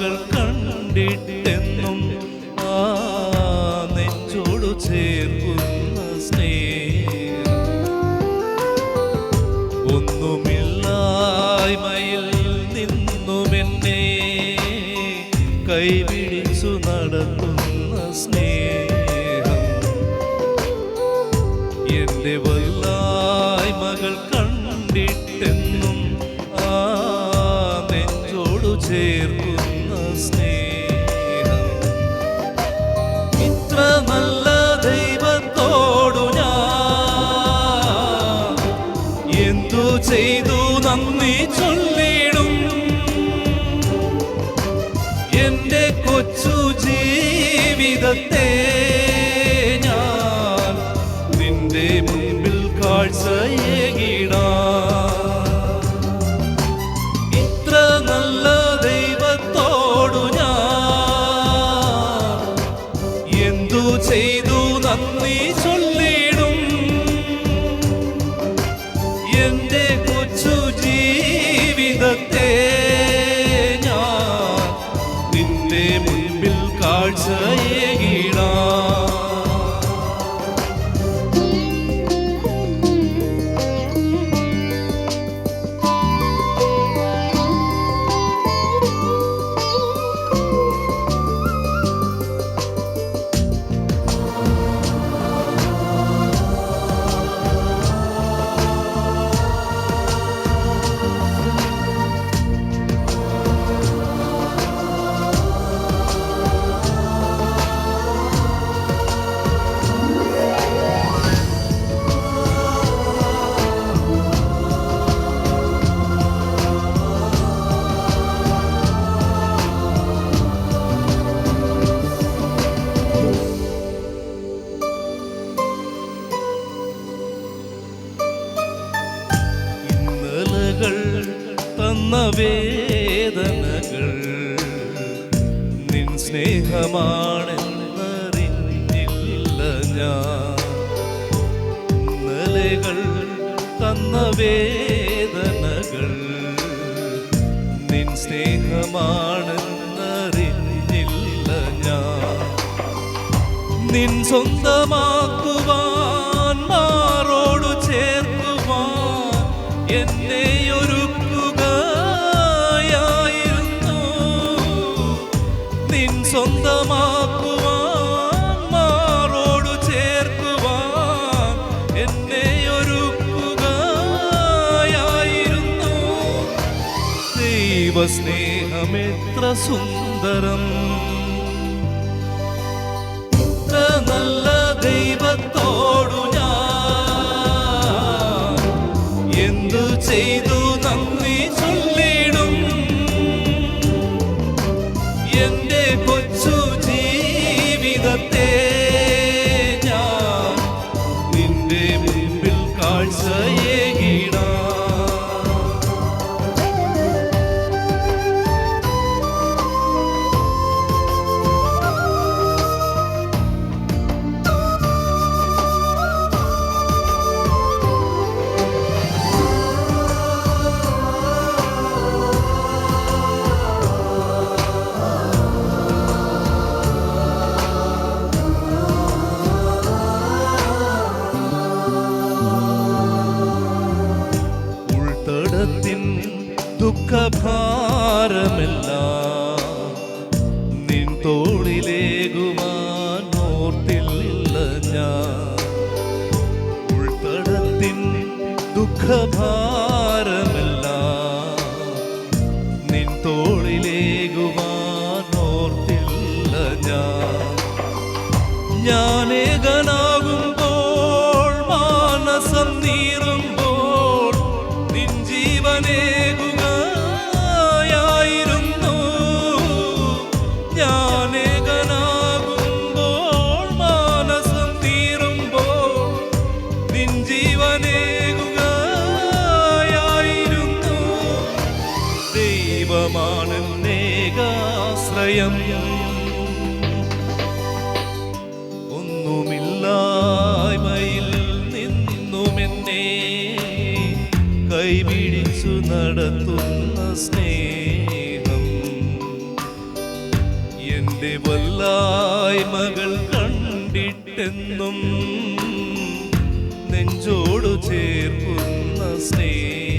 മകൾ കണ്ടിട്ടെന്നും ആ നെഞ്ചോടു ചേർക്കുന്ന സ്നേഹം ഒന്നുമില്ലായ്മയിൽ നിന്നുമെന്നെ കൈപിടിച്ചു നടത്തുന്ന സ്നേഹം എന്റെ വല്ലായ്മകൾ കണ്ടിട്ടെന്നും ആ നെഞ്ചോടു ചേർക്കുന്ന സ്നേഹം ഇത്ര നല്ല ദൈവത്തോടു ഞാൻ എന്തു ചെയ്തു നന്ദി ചൊല്ലിടും എന്റെ കൊച്ചു ജീവിതത്തെ ഞാൻ നിന്റെ മുൻപിൽ കാഴ്ചയേകിടാം ഇത്ര നല്ല ദൈവത്തോടു ഞാൻ എന്തു ചെയ്തു നന്ദി ചൊല്ലിടും എന്റെ കൊച്ചു ജീവിതത്തെ ഞാൻ നിന്റെ മുൻപിൽ കാഴ്ചയേകിടാം തന്ന വേദനകൾ നിൻ സ്നേഹമാണെന്നറിഞ്ഞില്ല ഞാൻ ഇന്നലെകൾ തന്ന വേദനകൾ നിൻ സ്നേഹമാണെന്നറിഞ്ഞില്ല ഞാൻ നിൻ സ്വന്തമാക്കുവാൻ മാറോടു ചേർക്കുവാൻ എന്നെ ഒരുക്കുകയായിരുന്നു നിൻ സ്വന്തമാക്കുവാൻ മാറോടു ചേർക്കുവാൻ എന്നെ ഒരുക്കുകയായിരുന്നു ദൈവസ്നേഹമെത്ര സുന്ദരം നല്ല ദൈവത്തോടു ഞാൻ എന്തു ചെയ്തു നന്ദി ചൊല്ലിടും എന്റെ കൊച്ചു ജീവിതത്തെ ഞാൻ നിന്റെ മുൻപിൽ കാഴ്ചയേകിടാം ദുഃഖഭാരമെല്ലാം നിൻ തോളിലേകുവാൻ ഓർത്തില്ല ഞാൻ ഉൾത്തടത്തിൻ ദുഃഖഭാരമെല്ലാം നിൻ തോളിലേകുവാൻ ഓർത്തില്ല ഞാനേകനാകുമ്പോൾ മാനസം നീറുമ്പോൾ നിൻ ജീവനേകുക ദൈവമാണെന്നേകാശ്രയം ഒന്നുമില്ലായ്മയിൽ നിന്നുമെന്നെ കൈപിടിച്ചു നടത്തുന്ന സ്നേഹം എന്റെ വല്ലായ്മകൾ കണ്ടിട്ടെന്നും നെഞ്ചോടു ചേർക്കുന്ന സ്നേഹം